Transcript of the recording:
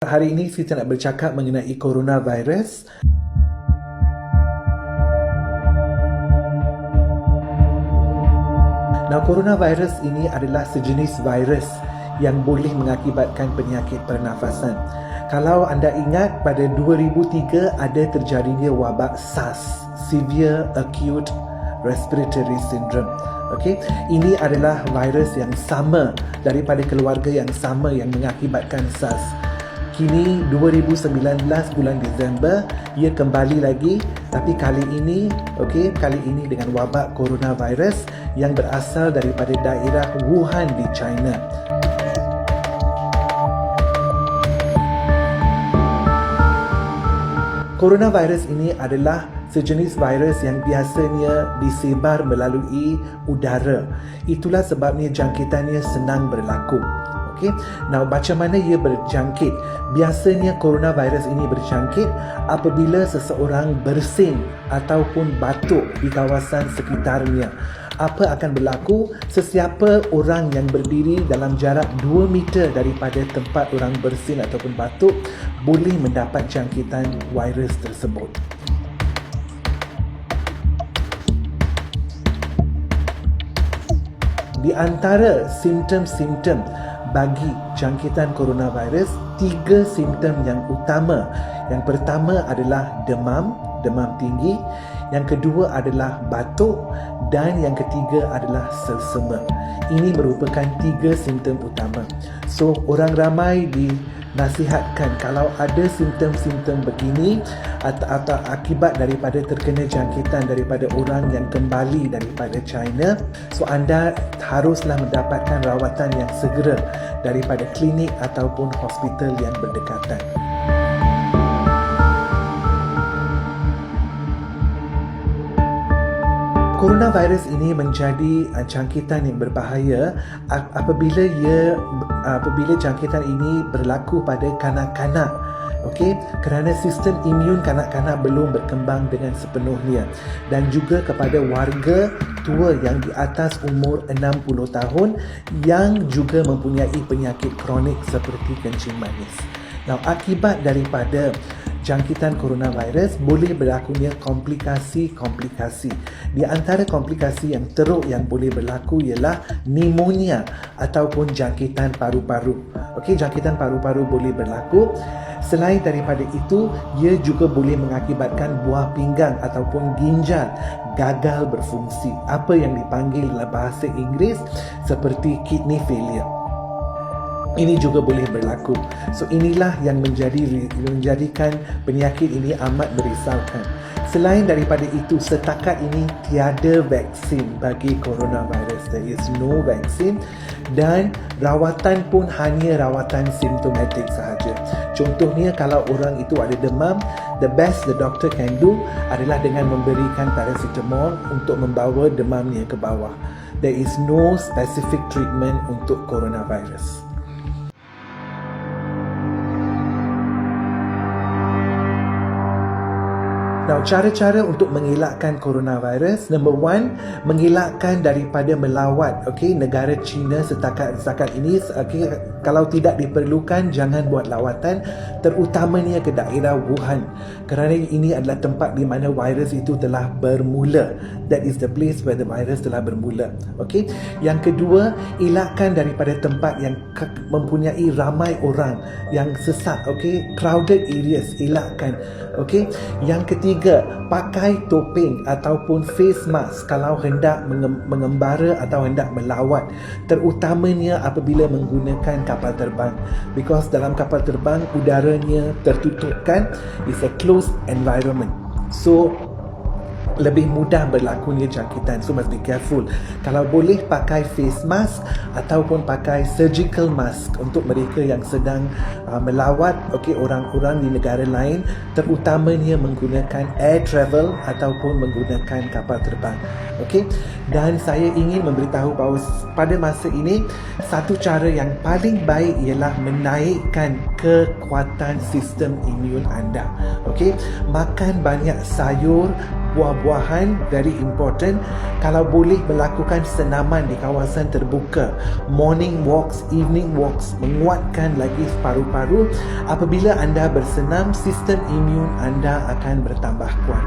Hari ini kita nak bercakap mengenai coronavirus. Coronavirus ini adalah sejenis virus yang boleh mengakibatkan penyakit pernafasan. Kalau anda ingat, pada 2003 ada terjadinya wabak SARS, Severe Acute Respiratory Syndrome. Okey, ini adalah virus yang sama daripada keluarga yang sama yang mengakibatkan SARS. Kini 2019 bulan Disember ia kembali lagi, tapi kali ini dengan wabak coronavirus yang berasal daripada daerah Wuhan di China. Coronavirus ini adalah sejenis virus yang biasanya disebar melalui udara. Itulah sebabnya jangkitannya senang berlaku. Okey. Macam mana ia berjangkit? Biasanya coronavirus ini berjangkit apabila seseorang bersin ataupun batuk di kawasan sekitarnya. Apa akan berlaku? Sesiapa orang yang berdiri dalam jarak 2 meter daripada tempat orang bersin ataupun batuk boleh mendapat jangkitan virus tersebut. Di antara simptom-simptom bagi jangkitan coronavirus, 3 simptom yang utama. Yang pertama adalah demam tinggi, yang kedua adalah batuk, dan yang ketiga adalah selsema. Ini merupakan 3 simptom utama. So, orang ramai dinasihatkan kalau ada simptom-simptom begini atau akibat daripada terkena jangkitan daripada orang yang kembali daripada China, so anda haruslah mendapatkan rawatan yang segera daripada klinik ataupun hospital yang berdekatan. Coronavirus ini menjadi jangkitan yang berbahaya apabila jangkitan ini berlaku pada kanak-kanak. Okey, kerana sistem imun kanak-kanak belum berkembang dengan sepenuhnya, dan juga kepada warga tua yang di atas umur 60 tahun yang juga mempunyai penyakit kronik seperti kencing manis. Akibat daripada jangkitan coronavirus boleh berlakunya komplikasi-komplikasi. Di antara komplikasi yang teruk yang boleh berlaku ialah pneumonia ataupun jangkitan paru-paru. Okey, jangkitan paru-paru boleh berlaku. Selain daripada itu, ia juga boleh mengakibatkan buah pinggang ataupun ginjal gagal berfungsi. Apa yang dipanggil dalam bahasa Inggeris seperti kidney failure. Ini juga boleh berlaku. So, inilah yang menjadikan penyakit ini amat merisaukan. Selain daripada itu, setakat ini tiada vaksin bagi coronavirus. There is no vaccine, dan rawatan pun hanya rawatan simptomatik sahaja. Contohnya, kalau orang itu ada demam, the best the doctor can do adalah dengan memberikan paracetamol untuk membawa demamnya ke bawah. There is no specific treatment untuk coronavirus. Cara-cara untuk mengelakkan coronavirus. Number 1, mengelakkan daripada melawat negara China setakat ini. Kalau tidak diperlukan, jangan buat lawatan, terutamanya ke daerah Wuhan, kerana ini adalah tempat di mana virus itu telah bermula. That is the place where the virus telah bermula. Yang kedua, elakkan daripada tempat yang mempunyai ramai orang yang sesak. Crowded areas, elakkan. Yang ketiga, pakai topeng ataupun face mask kalau hendak mengembara atau hendak melawat, terutamanya apabila menggunakan kapal terbang, because dalam kapal terbang udaranya tertutupkan. It's a closed environment, so lebih mudah berlakunya jangkitan. So must be careful. Kalau boleh, pakai face mask ataupun pakai surgical mask untuk mereka yang sedang melawat orang-orang di negara lain, terutamanya menggunakan air travel ataupun menggunakan kapal terbang. Dan saya ingin memberitahu bahawa pada masa ini, satu cara yang paling baik ialah menaikkan kekuatan sistem imun anda. Makan banyak sayur, buah-buahan, very important. Kalau boleh melakukan senaman di kawasan terbuka, morning walks, evening walks, menguatkan lagi paru-paru. Apabila anda bersenam, sistem imun anda akan bertambah kuat.